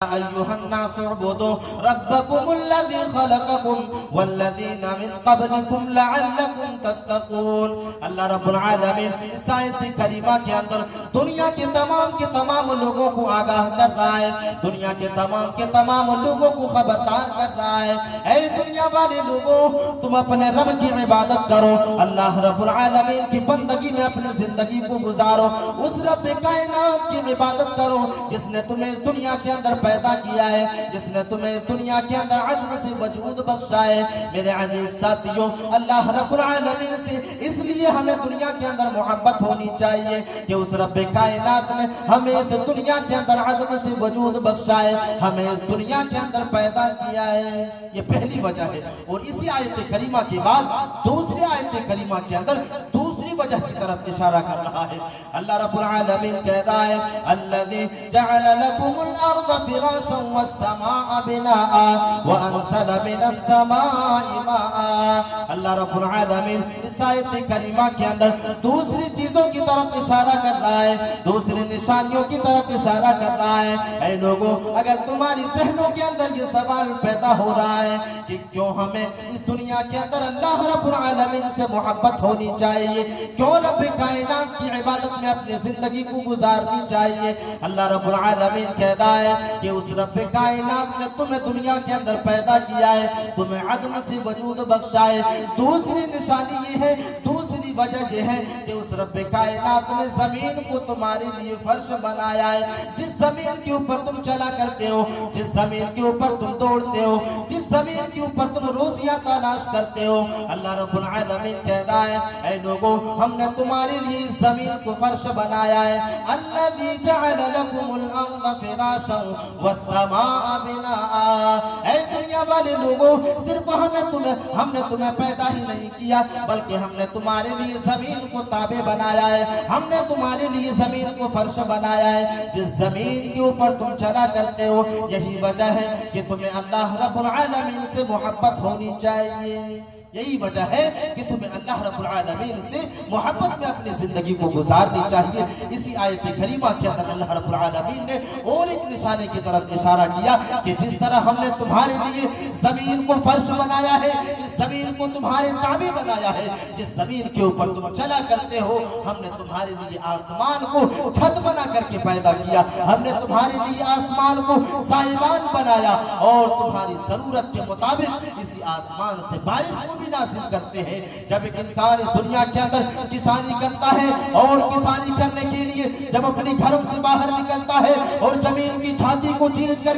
أيها الناس اعبدوا ربكم الذي خلقكم والذين من قبلكم لعلكم تتقون. اللہ رب العالمین اس آیت کریمہ کے اندر دنیا کے تمام لوگوں کو آگاہ کر رہا ہے، دنیا کے تمام لوگوں کو خبردار کر رہا ہے، اے دنیا والے لوگوں تم اپنے رب کی عبادت کرو، اللہ رب العالمین کی بندگی میں اپنی زندگی کو گزارو، اس رب کائنات کی عبادت کرو جس نے تمہیں اس دنیا کے اندر پیدا کیا ہے، جس نے تمہیں اس دنیا کے اندر عدم سے وجود بخشا ہے۔ میرے عزیز ساتھیوں، اللہ رب العالمین سے اس لیے ہمیں دنیا کے اندر محبت ہونی چاہیے کہ اس رب کائنات نے ہمیں اس دنیا کے اندر عدم سے وجود بخشا ہے، ہمیں اس دنیا کے اندر پیدا کیا ہے، یہ پہلی وجہ ہے۔ اور اسی آیت کریمہ کے بعد دوسری آیت کریمہ کے اندر دوسری وجہ کی طرف اشارہ کر رہا ہے۔ اللہ رب العالمین کہہ رہا ہے الذی جعل لکم الارض فراشا والسماء بناء وانزل من السماء ماء۔ اللہ رب العالمین اس آیت کریمہ کے اندر دوسری چیزوں کی طرف اشارہ کر رہا ہے، دوسری نشانیوں کی طرف اشارہ کر رہا ہے۔ اے لوگوں، اگر تمہاری ذہنوں کے اندر یہ سوال پیدا ہو رہا ہے کہ کیوں ہمیں اس دنیا کے اندر اللہ رب العالمین سے محبت ہونی چاہیے، کیوں رب کائنات کی عبادت میں اپنی زندگی کو گزارنی چاہیے، اللہ رب العالمین کہہ رہا ہے کہ اس رب کائنات نے تمہیں دنیا کے اندر پیدا کیا ہے، تمہیں عدم سے وجود بخشا ہے۔ دوسری نشانی یہ ہے، دوسری وجہ یہ ہے کہ اس رب کائنات نے زمین کو تمہارے لیے فرش بنایا ہے، جس زمین کے اوپر تم چلا کرتے ہو، جس زمین کے اوپر تم دوڑتے ہو، جس زمین کے اوپر تم روزیاں تلاش کرتے ہو۔ اللہ رب العالمین کہہ رہا ہے اے لوگوں، ہم نے تمہارے لیے اس زمین کو فرش بنایا ہے۔ الذی جعل لکم الارض فراشا والسماء بناء۔ اے دنیا والے لوگوں، صرف ہم نے تمہیں پیدا ہی نہیں کیا بلکہ ہم نے تمہارے لیے زمین کو تابع بنایا ہے، ہم نے تمہارے لیے زمین کو فرش بنایا ہے، جس زمین کے اوپر تم چلا کرتے ہو۔ یہی وجہ ہے کہ تمہیں اللہ رب العالمین سے محبت ہونی چاہیے، یہی وجہ ہے کہ تمہیں اللہ رب العالمین سے محبت میں اپنی زندگی کو گزارنی چاہیے۔ اسی آیت کریمہ کے اندر اللہ رب العالمین نے اور ایک نشانے کی طرف اشارہ کیا کہ جس طرح ہم نے تمہارے لیے زمین کو فرش بنایا ہے، اس زمین کو تمہارے تابع بنایا ہے، جس زمین کے اوپر تم چلا کرتے ہو، ہم نے تمہارے لیے آسمان کو چھت بنا کر کے پیدا کیا، ہم نے تمہارے لیے آسمان کو سائبان بنایا اور تمہاری ضرورت کے مطابق اسی آسمان سے بارش کو بھی نازل کرتے ہیں۔ جب ایک انسان اس دنیا کے اندر کسانی کرتا ہے اور کسانی کرنے کے لیے جب اپنی گھروں سے باہر نکلتا ہے اور زمین کی چھاتی کو چیر کر